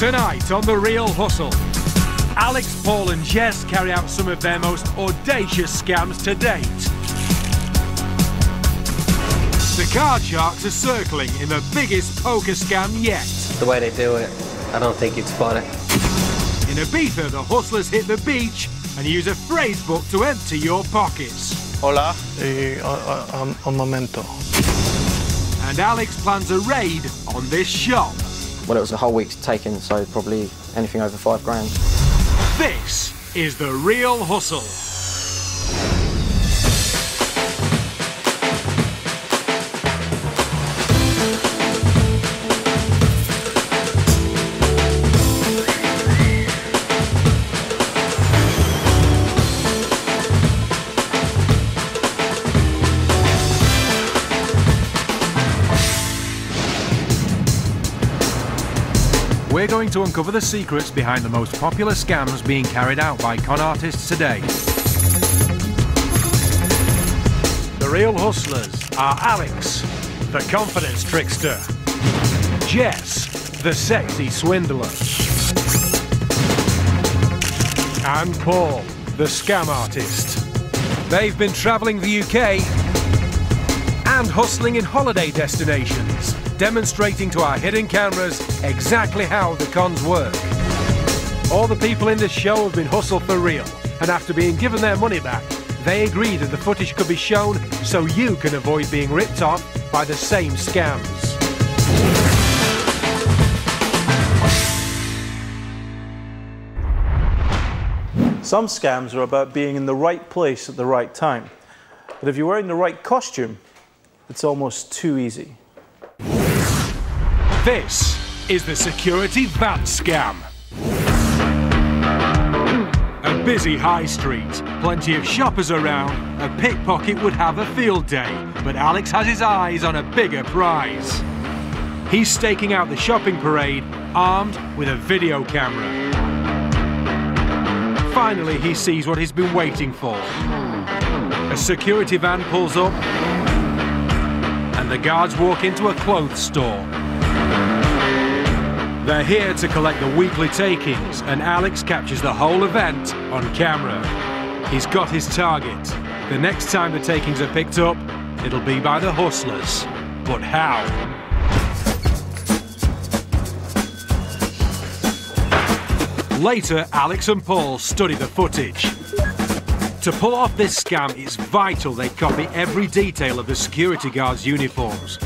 Tonight on The Real Hustle, Alex, Paul and Jess carry out some of their most audacious scams to date. The card sharks are circling in the biggest poker scam yet. The way they do it, I don't think you'd spot it. In Ibiza, the hustlers hit the beach and use a phrase book to empty your pockets. Hola. Un momento. And Alex plans a raid on this shop. Well, it was a whole week's taking, so probably anything over £5 grand. This is The Real Hustle. We're going to uncover the secrets behind the most popular scams being carried out by con artists today. The real hustlers are Alex, the confidence trickster, Jess, the sexy swindler, and Paul, the scam artist. They've been travelling the UK and hustling in holiday destinations, demonstrating to our hidden cameras exactly how the cons work. All the people in this show have been hustled for real, and after being given their money back, they agreed that the footage could be shown so you can avoid being ripped off by the same scams. Some scams are about being in the right place at the right time. But if you're wearing the right costume, it's almost too easy. This is the security van scam. A busy high street, plenty of shoppers around, a pickpocket would have a field day, but Alex has his eyes on a bigger prize. He's staking out the shopping parade, armed with a video camera. Finally, he sees what he's been waiting for. A security van pulls up, and the guards walk into a clothes store. They're here to collect the weekly takings, and Alex captures the whole event on camera. He's got his target. The next time the takings are picked up, it'll be by the hustlers. But how? Later, Alex and Paul study the footage. To pull off this scam, it's vital they copy every detail of the security guards' uniforms,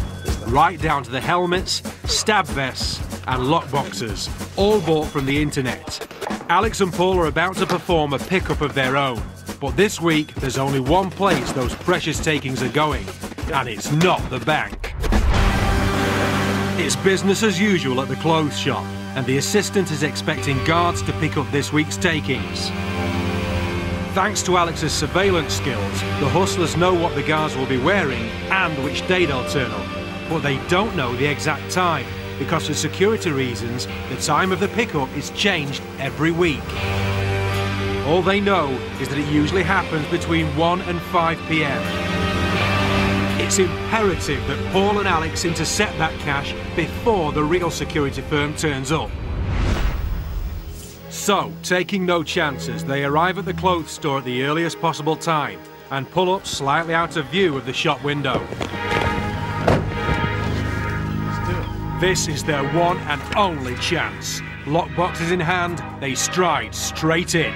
right down to the helmets, stab vests, and lockboxes, all bought from the internet. Alex and Paul are about to perform a pickup of their own, but this week there's only one place those precious takings are going, and it's not the bank. It's business as usual at the clothes shop, and the assistant is expecting guards to pick up this week's takings. Thanks to Alex's surveillance skills, the hustlers know what the guards will be wearing and which day they'll turn up, but they don't know the exact time, because for security reasons, the time of the pickup is changed every week. All they know is that it usually happens between 1 and 5 p.m. It's imperative that Paul and Alex intercept that cash before the real security firm turns up. So, taking no chances, they arrive at the clothes store at the earliest possible time and pull up slightly out of view of the shop window. This is their one and only chance. Lockboxes in hand, they stride straight in.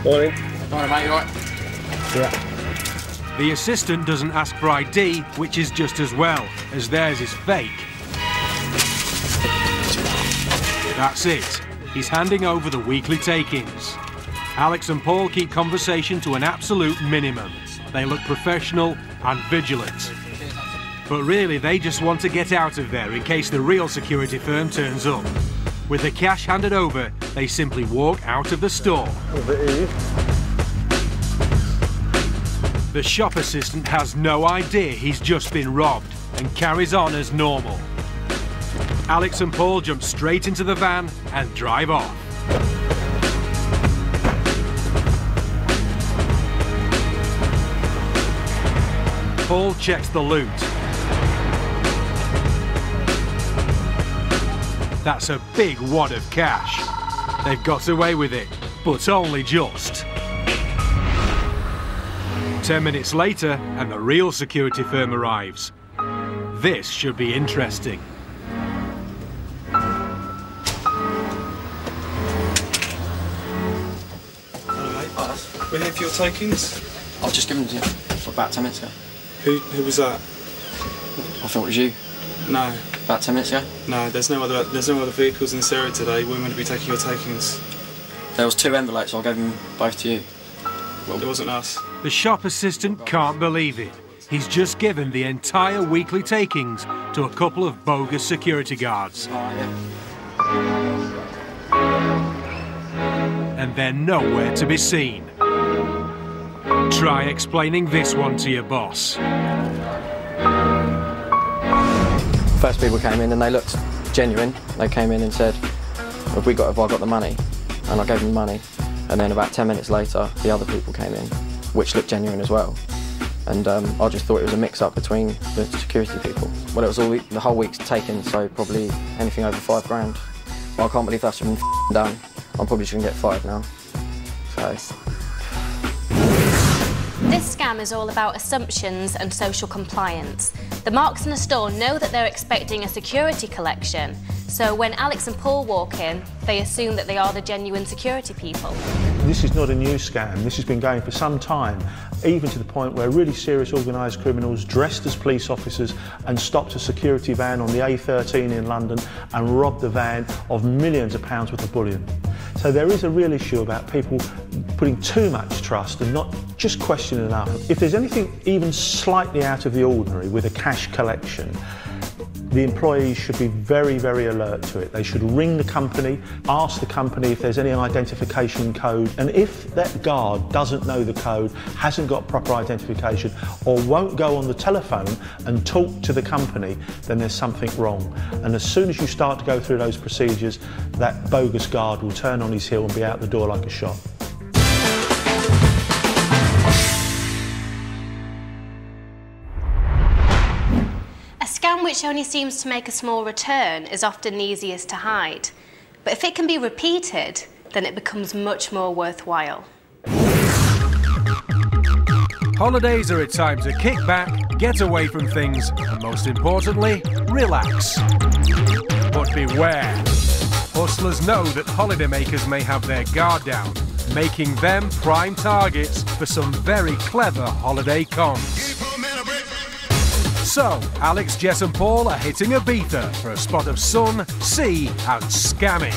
Morning. Morning, mate, you all right? Yeah. The assistant doesn't ask for ID, which is just as well, as theirs is fake. That's it. He's handing over the weekly takings. Alex and Paul keep conversation to an absolute minimum. They look professional and vigilant. But really, they just want to get out of there in case the real security firm turns up. With the cash handed over, they simply walk out of the store. The shop assistant has no idea he's just been robbed and carries on as normal. Alex and Paul jump straight into the van and drive off. Paul checks the loot. That's a big wad of cash. They've got away with it, but only just. 10 minutes later, and the real security firm arrives. This should be interesting. Hello, mate. We're here for your takings. I've just given them to you about 10 minutes ago. Who was that? I thought it was you. No. About 10 minutes ago? No, there's no other vehicles in this area today. We're meant to be taking your takings. There was 2 envelopes, so I gave them both to you. Well, it wasn't us. The shop assistant can't believe it. He's just given the entire weekly takings to a couple of bogus security guards. And they're nowhere to be seen. Try explaining this one to your boss. First people came in and they looked genuine. They came in and said, have I got the money? And I gave them the money. And then about 10 minutes later, the other people came in, which looked genuine as well. And I just thought it was a mix-up between the security people. Well, it was all the whole week's taken, so probably anything over 5 grand. Well, I can't believe that's been done. I'm probably just gonna get 5 now. So. This scam is all about assumptions and social compliance. The marks in the store know that they're expecting a security collection, so when Alex and Paul walk in, they assume that they are the genuine security people. This is not a new scam. This has been going for some time, even to the point where really serious organised criminals dressed as police officers and stopped a security van on the A13 in London and robbed the van of millions of pounds worth of bullion. So there is a real issue about people putting too much trust and not just questioning enough. If there's anything even slightly out of the ordinary with a cash collection, the employees should be very, very alert to it. They should ring the company, ask the company if there's any identification code, and if that guard doesn't know the code, hasn't got proper identification, or won't go on the telephone and talk to the company, then there's something wrong. And as soon as you start to go through those procedures, that bogus guard will turn on his heel and be out the door like a shot. A scam which only seems to make a small return is often the easiest to hide. But if it can be repeated, then it becomes much more worthwhile. Holidays are a time to kick back, get away from things, and most importantly, relax. But beware. Hustlers know that holidaymakers may have their guard down, making them prime targets for some very clever holiday cons. So, Alex, Jess and Paul are hitting Ibiza for a spot of sun, sea and scamming.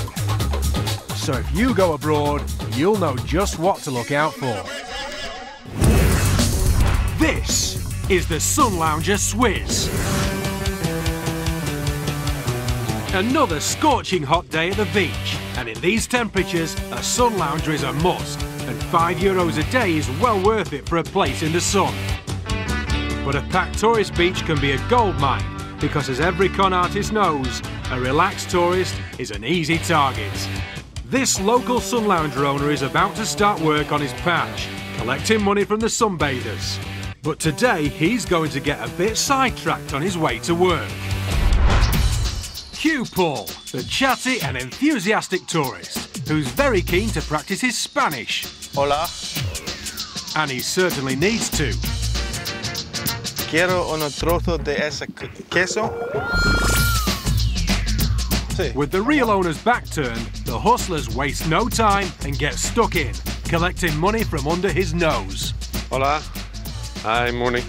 So if you go abroad, you'll know just what to look out for. This is the Sun Lounger Swizz. Another scorching hot day at the beach, and in these temperatures, a sun lounger is a must, and €5 a day is well worth it for a place in the sun. But a packed tourist beach can be a goldmine, because as every con artist knows, a relaxed tourist is an easy target. This local sun lounger owner is about to start work on his patch, collecting money from the sunbathers. But today he's going to get a bit sidetracked on his way to work. Cue Paul, the chatty and enthusiastic tourist, who's very keen to practice his Spanish. Hola. And he certainly needs to. Quiero unos trozos de ese queso. Sí. With the real owner's back turned, the hustlers waste no time and get stuck in, collecting money from under his nose. Hola. Hi, morning.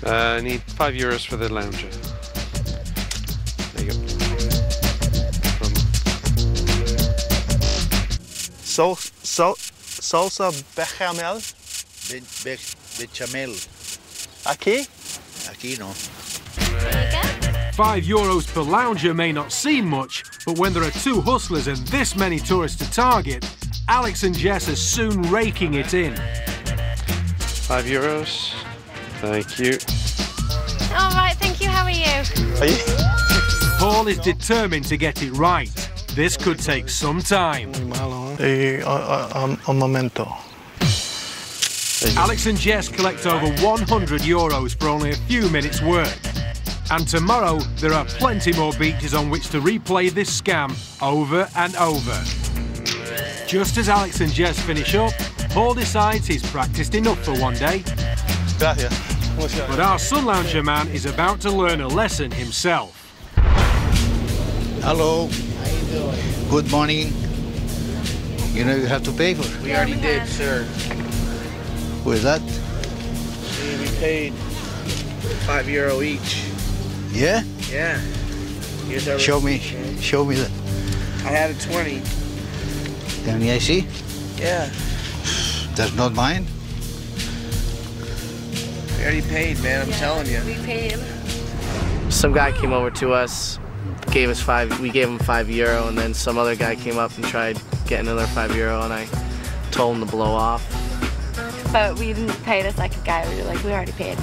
I need €5 for the lounger. There you go. Salsa bechamel. Bechamel. Aquí? Aquí no. €5 per lounger may not seem much, but when there are 2 hustlers and this many tourists to target, Alex and Jess are soon raking it in. €5. Thank you. All right, thank you. How are you? Paul is determined to get it right. This could take some time. Un momento. Alex and Jess collect over €100 for only a few minutes' work. And tomorrow, there are plenty more beaches on which to replay this scam over and over. Just as Alex and Jess finish up, Paul decides he's practiced enough for one day. Gracias. But our Sun Lounger man is about to learn a lesson himself. Hello. How you doing? Good morning. You know you have to pay for it. We already did, sir. What is that? We paid €5 each. Yeah? Yeah. Here's our Show me that. I had a 20. Can I see? Yeah. That's not mine. We already paid, man. I'm telling you. We paid him. Some guy came over to us, gave us we gave him €5, and then some other guy came up and tried getting another €5, and I told him to blow off. But we didn't pay the second guy. We were like, we already paid.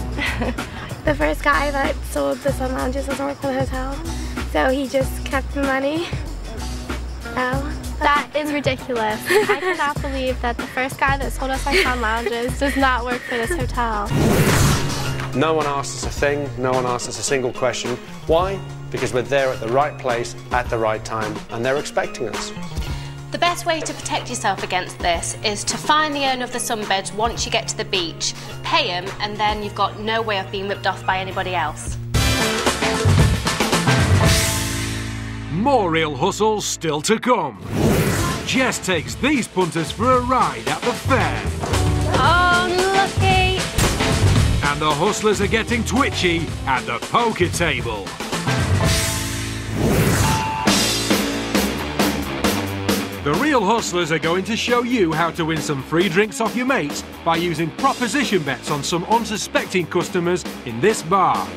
The first guy that sold the Sun Lounges doesn't work for the hotel, so he just kept the money. Oh. That is ridiculous. I cannot believe that the first guy that sold us our Sun Lounges does not work for this hotel. No one asked us a thing, no one asked us a single question. Why? Because we're there at the right place, at the right time, and they're expecting us. The best way to protect yourself against this is to find the owner of the sunbeds once you get to the beach, pay him, and then you've got no way of being ripped off by anybody else. More real hustles still to come. Jess takes these punters for a ride at the fair. Unlucky! And the hustlers are getting twitchy at the poker table. The real hustlers are going to show you how to win some free drinks off your mates by using proposition bets on some unsuspecting customers in this bar.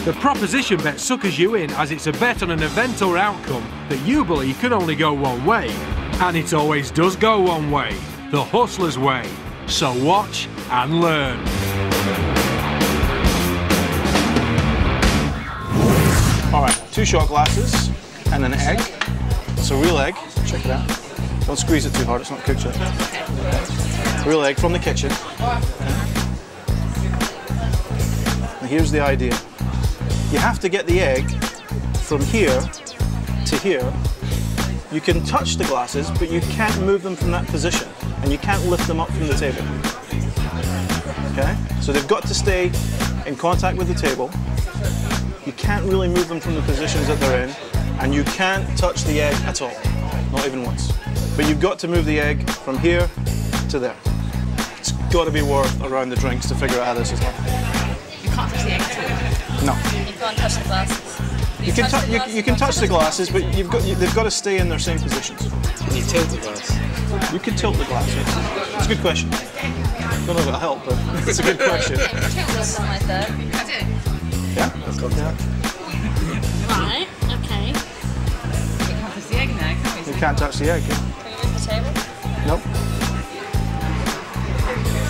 The proposition bet suckers you in as it's a bet on an event or outcome that you believe can only go one way. And it always does go one way, the hustler's way. So watch and learn. All right, 2 shot glasses and an egg. It's a real egg. Check it out. Don't squeeze it too hard, it's not cooked yet. Real egg from the kitchen. And here's the idea. You have to get the egg from here to here. You can touch the glasses, but you can't move them from that position, and you can't lift them up from the table. Okay? So they've got to stay in contact with the table. You can't really move them from the positions that they're in, and you can't touch the egg at all, not even once. But you've got to move the egg from here to there. It's got to be worth around the drinks to figure out how this is done. You can't touch the egg at all? No. You can't touch the glasses? You can touch the glasses, but they've got to stay in their same positions. Can you tilt the glass? You can tilt the glass, yes. It's a good question. Don't know if it'll help, but it's a good question. Tilt this on my third. I do. Yeah? Let's go. Yeah. Right, okay. You can't touch the egg now, can we? You can't touch the egg, yeah. Can you move the table? Nope.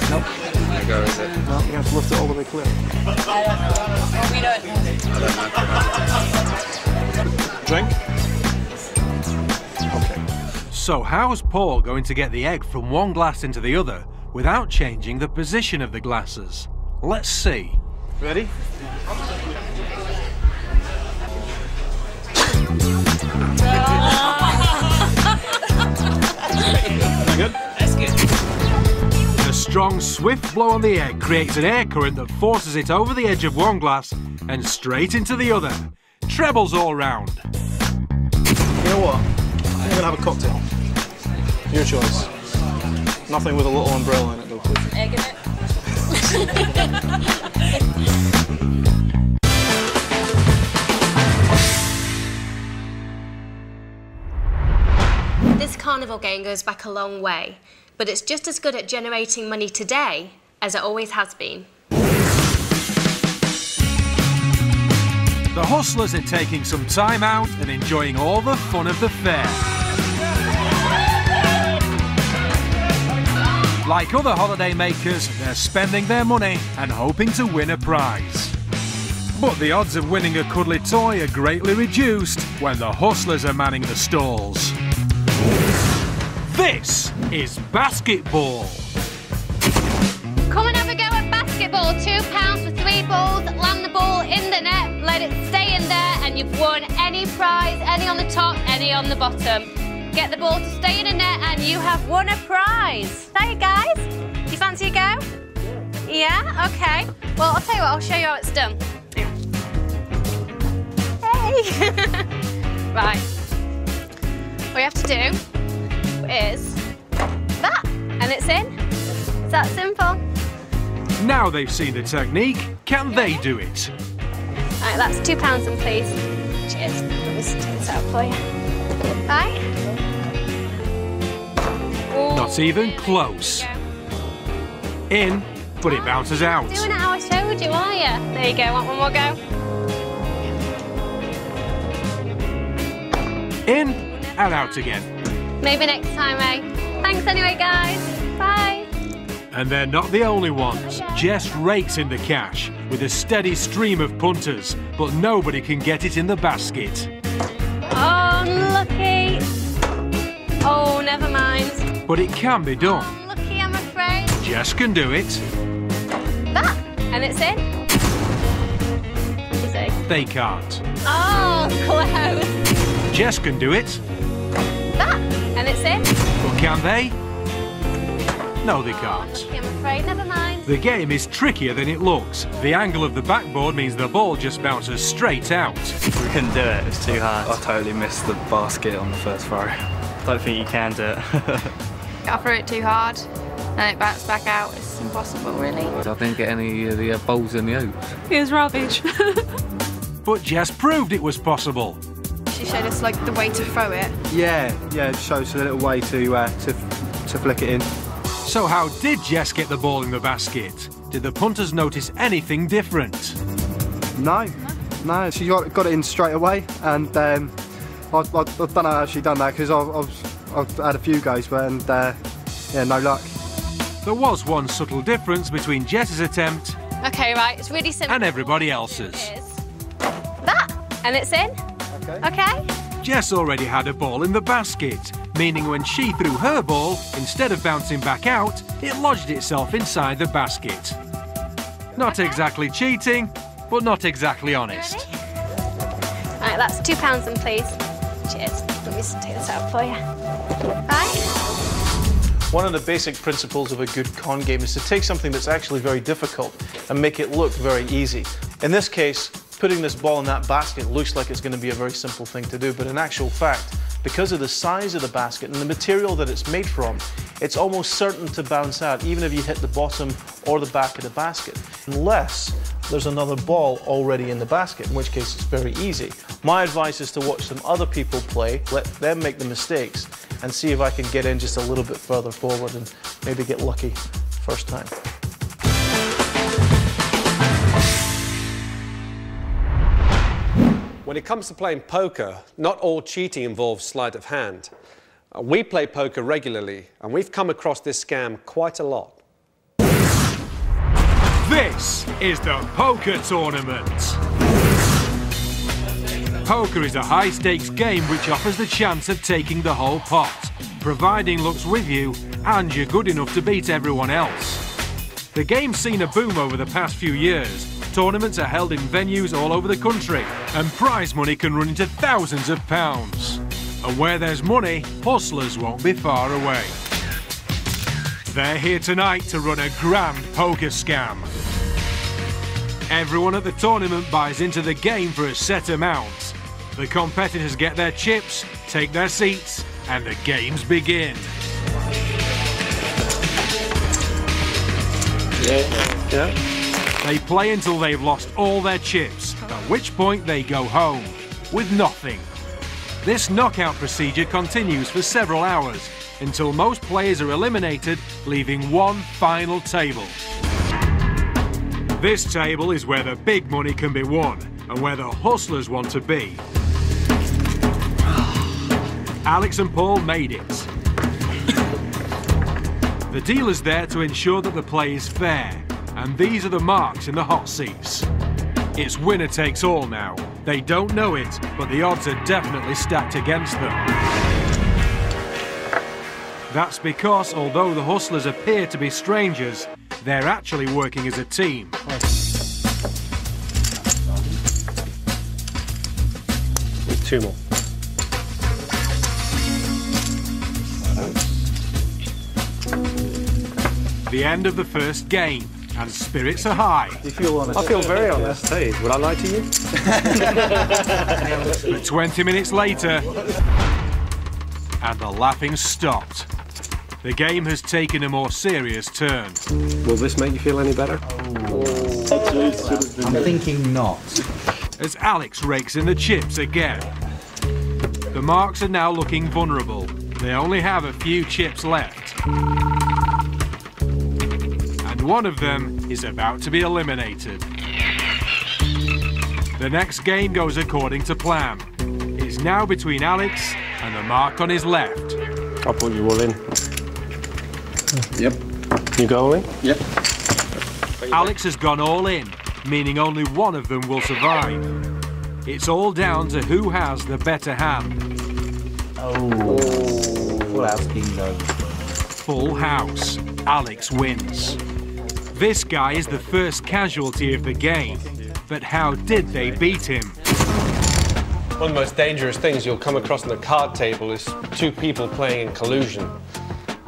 Nope. How go is it? No, you have to lift it all the way clear. I don't know. We don't know. Drink? Okay. So how's Paul going to get the egg from one glass into the other without changing the position of the glasses? Let's see. Ready? Good? That's good. A strong, swift blow on the egg creates an air current that forces it over the edge of one glass and straight into the other. Trebles all round. You know what? I'm going to have a cocktail. Your choice. Nothing with a little umbrella in it, though, please. Egg in it? This carnival game goes back a long way, but it's just as good at generating money today as it always has been. The hustlers are taking some time out and enjoying all the fun of the fair. Like other holiday makers, they're spending their money and hoping to win a prize. But the odds of winning a cuddly toy are greatly reduced when the hustlers are manning the stalls. This is basketball. Come and have a go at basketball. £2 for 3 balls. Land the ball in the net. Let you've won any prize, any on the top, any on the bottom. Get the ball to stay in a net and you have won a prize. There you guys. Do you fancy a go? Yeah? Okay. Well, I'll tell you what, I'll show you how it's done. Hey! Right. What you have to do is that, and it's in. It's that simple. Now they've seen the technique, can they do it? Right, that's £2 then, please. Cheers. Let me just take this out for you. Right. Not even close. In, but it bounces out. Doing it how I showed you, are you? There you go. Want one more go? In and out again. Maybe next time, eh? Thanks anyway, guys. Bye. And they're not the only ones. Jess rakes in the cash with a steady stream of punters, but nobody can get it in the basket. Oh, unlucky. Oh, never mind. But it can be done. Unlucky, I'm afraid. Jess can do it. That, and it's in. You see? They can't. Oh, close. Jess can do it. That, and it's in. But can they? No, they can't. I'm afraid, never mind. The game is trickier than it looks. The angle of the backboard means the ball just bounces straight out. We couldn't do it, it's too hard. I totally missed the basket on the first throw. Don't think you can do it. I threw it too hard and it bounced back out. It's impossible, really. I didn't get any of the balls in the oops. It was rubbish. But Jess proved it was possible. She showed us like the way to throw it. Yeah, it shows a little way to flick it in. So how did Jess get the ball in the basket? Did the punters notice anything different? No, she got it in straight away, and I don't know how she done that because I've had a few goes, but yeah, no luck. There was one subtle difference between Jess's attempt Okay, right, it's really simple. and everybody else's. That, and it's in. Okay. Jess already had a ball in the basket, meaning when she threw her ball, instead of bouncing back out, it lodged itself inside the basket. Not exactly cheating, but not exactly honest. Right, that's £2 then, please. Cheers. Let me just take this out for you. Right. One of the basic principles of a good con game is to take something that's actually very difficult and make it look very easy. In this case, putting this ball in that basket looks like it's going to be a very simple thing to do, but in actual fact, because of the size of the basket and the material that it's made from, it's almost certain to bounce out, even if you hit the bottom or the back of the basket, unless there's another ball already in the basket, in which case it's very easy. My advice is to watch some other people play, let them make the mistakes, and see if I can get in just a little bit further forward and maybe get lucky first time. When it comes to playing poker, not all cheating involves sleight of hand. We play poker regularly, and we've come across this scam quite a lot. This is the poker tournament. Poker is a high-stakes game which offers the chance of taking the whole pot, providing luck's with you and you're good enough to beat everyone else. The game's seen a boom over the past few years. Tournaments are held in venues all over the country, and prize money can run into thousands of pounds. And where there's money, hustlers won't be far away. They're here tonight to run a grand poker scam. Everyone at the tournament buys into the game for a set amount. The competitors get their chips, take their seats, and the games begin. Yeah. They play until they've lost all their chips, at which point they go home with nothing. This knockout procedure continues for several hours until most players are eliminated, leaving one final table. This table is where the big money can be won and where the hustlers want to be. Alex and Paul made it. The dealer's there to ensure that the play is fair, and these are the marks in the hot seats. It's winner takes all now. They don't know it, but the odds are definitely stacked against them. That's because, although the hustlers appear to be strangers, they're actually working as a team. 2 more. The end of the first game, and spirits are high. You feel honest? I feel very honest. Hey, would I lie to you? But 20 minutes later, and the laughing stopped. The game has taken a more serious turn. Will this make you feel any better? I'm thinking not. As Alex rakes in the chips again. The marks are now looking vulnerable. They only have a few chips left. And one of them is about to be eliminated. The next game goes according to plan. It's now between Alex and the mark on his left. I'll put you all in. Yep. You go all in? Yep. Alex has gone all in, meaning only one of them will survive. It's all down to who has the better hand. Oh. Full house bingo. Full house. Alex wins. This guy is the first casualty of the game. But how did they beat him? One of the most dangerous things you'll come across on the card table is 2 people playing in collusion.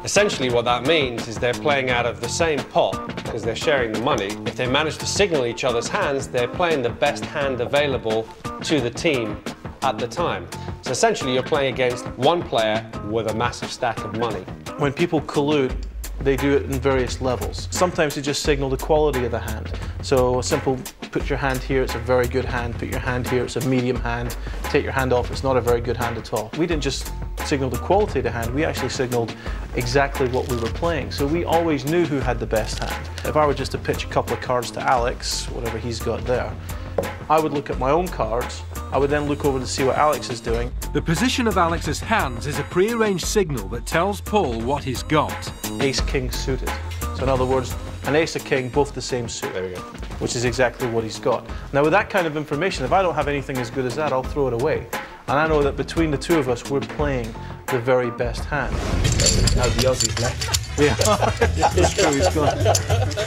Essentially what that means is they're playing out of the same pot because they're sharing the money. If they manage to signal each other's hands, they're playing the best hand available to the team at the time. So essentially you're playing against one player with a massive stack of money. When people collude, they do it in various levels. Sometimes they just signal the quality of the hand. So a simple, put your hand here, it's a very good hand. Put your hand here, it's a medium hand. Take your hand off, it's not a very good hand at all. We didn't just signal the quality of the hand, we actually signaled exactly what we were playing. So we always knew who had the best hand. If I were just to pitch a couple of cards to Alex, whatever he's got there, I would look at my own cards. I would then look over to see what Alex is doing. The position of Alex's hands is a pre-arranged signal that tells Paul what he's got. Ace-king suited. So in other words, an ace, a king, both the same suit. There we go. Which is exactly what he's got. Now with that kind of information, if I don't have anything as good as that, I'll throw it away. And I know that between the 2 of us, we're playing the very best hand. No, the Aussies left. Yeah, it's true, he's gone.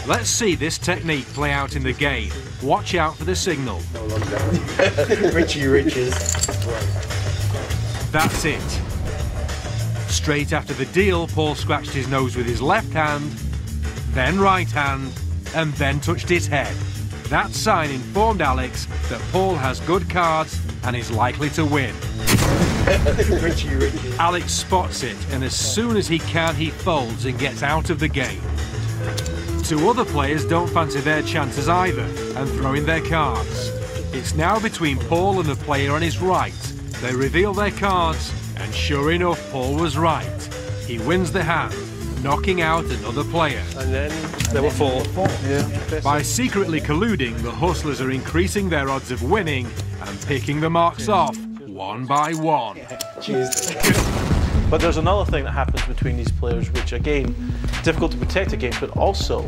Let's see this technique play out in the game. Watch out for the signal. Richie Riches. That's it. Straight after the deal, Paul scratched his nose with his left hand, then right hand, and then touched his head. That sign informed Alex that Paul has good cards and is likely to win. Richie Riches. Alex spots it, and as soon as he can, he folds and gets out of the game. 2 other players don't fancy their chances either and throw in their cards. It's now between Paul and the player on his right. They reveal their cards, and sure enough, Paul was right. He wins the hand, knocking out another player. And then there were 4. Yeah. By secretly colluding, the hustlers are increasing their odds of winning and picking the marks off one by one. But there's another thing that happens between these players, which again, difficult to protect against, but also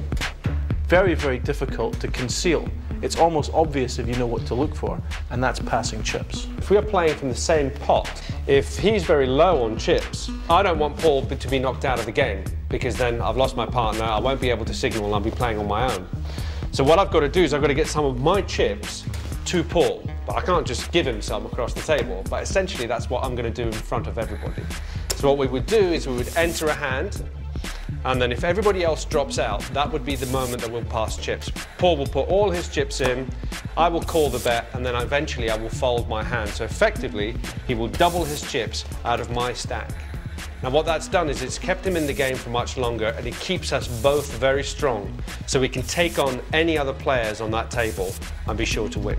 very, very difficult to conceal. It's almost obvious if you know what to look for, and that's passing chips. If we are playing from the same pot, if he's very low on chips, I don't want Paul to be knocked out of the game, because then I've lost my partner, I won't be able to signal, and I'll be playing on my own. So what I've got to do is I've got to get some of my chips to Paul, but I can't just give him some across the table, but essentially that's what I'm going to do in front of everybody. So what we would do is we would enter a hand, and then if everybody else drops out, that would be the moment that we'll pass chips. Paul will put all his chips in, I will call the bet, and then eventually I will fold my hand. So effectively, he will double his chips out of my stack. Now what that's done is it's kept him in the game for much longer, and it keeps us both very strong, so we can take on any other players on that table and be sure to win.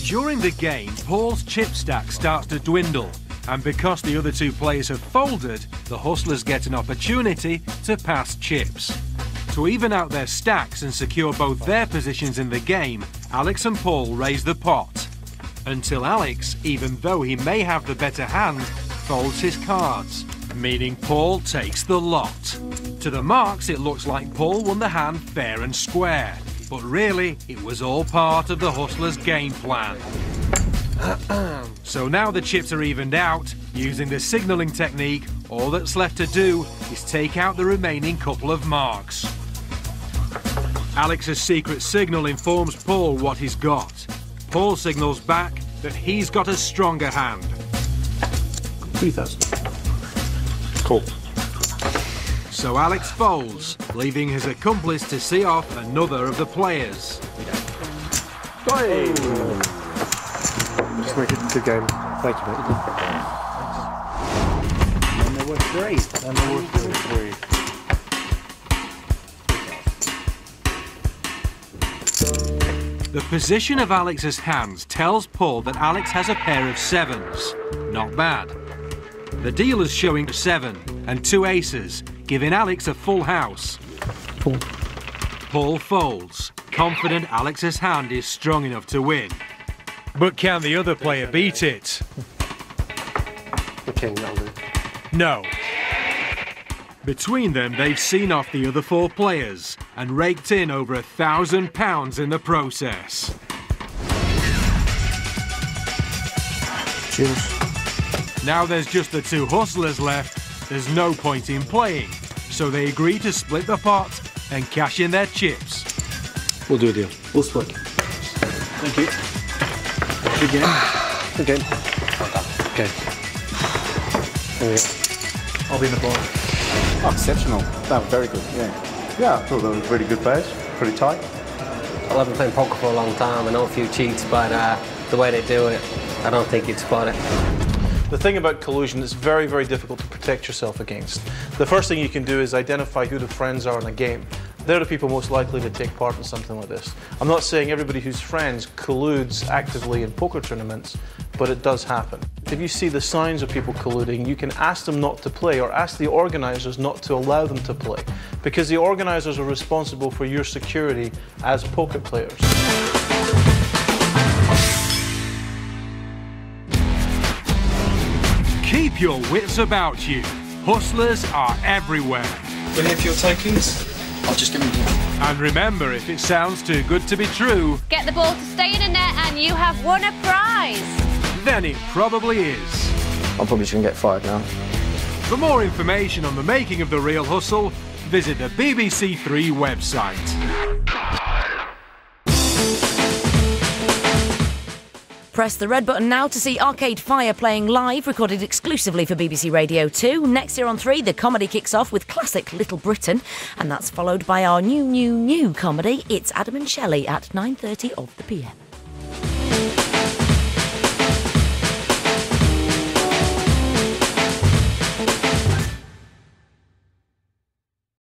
During the game, Paul's chip stack starts to dwindle, and because the other 2 players have folded, the hustlers get an opportunity to pass chips. To even out their stacks and secure both their positions in the game, Alex and Paul raise the pot. Until Alex, even though he may have the better hand, folds his cards, meaning Paul takes the lot. To the marks, it looks like Paul won the hand fair and square, but really, it was all part of the hustlers' game plan. So now the chips are evened out. Using the signalling technique, all that's left to do is take out the remaining couple of marks. Alex's secret signal informs Paul what he's got. Paul signals back that he's got a stronger hand. 3,000. Cool. So Alex folds, leaving his accomplice to see off another of the players. Hey. Just make it a good game. Thank you, mate. And they were 3. And they were 3. The position of Alex's hands tells Paul that Alex has a pair of 7s. Not bad. The dealer's showing 7 and 2 aces, giving Alex a full house. Paul folds, confident Alex's hand is strong enough to win. But can the other player beat it? The king, that'll do. No. Between them, they've seen off the other 4 players and raked in over £1,000 in the process. Cheers. Now there's just the 2 hustlers left. There's no point in playing, so they agree to split the pot and cash in their chips. We'll do a deal. We'll split. Thank you. Good game. Good game. Okay. There we go. I'll be in the bar. Oh, exceptional. That was very good, yeah. Yeah, I thought that was really good players. Pretty tight. I've been playing poker for a long time. I know a few cheats, but the way they do it, I don't think you'd spot it. The thing about collusion, it's very, very difficult to protect yourself against. The first thing you can do is identify who the friends are in a game. They're the people most likely to take part in something like this. I'm not saying everybody who's friends colludes actively in poker tournaments, but it does happen. If you see the signs of people colluding, you can ask them not to play or ask the organisers not to allow them to play, because the organisers are responsible for your security as poker players. Keep your wits about you. Hustlers are everywhere. We're here for your takings. I'll just give them one. And remember, if it sounds too good to be true, Get the ball to stay in a net and you have won a prize. then it probably is. I'm probably just going to get fired now. For more information on the making of The Real Hustle, visit the BBC Three website. Press the red button now to see Arcade Fire playing live, recorded exclusively for BBC Radio 2. Next year on 3, the comedy kicks off with classic Little Britain, and that's followed by our new comedy, It's Adam and Shelley, at 9:30 of the PM.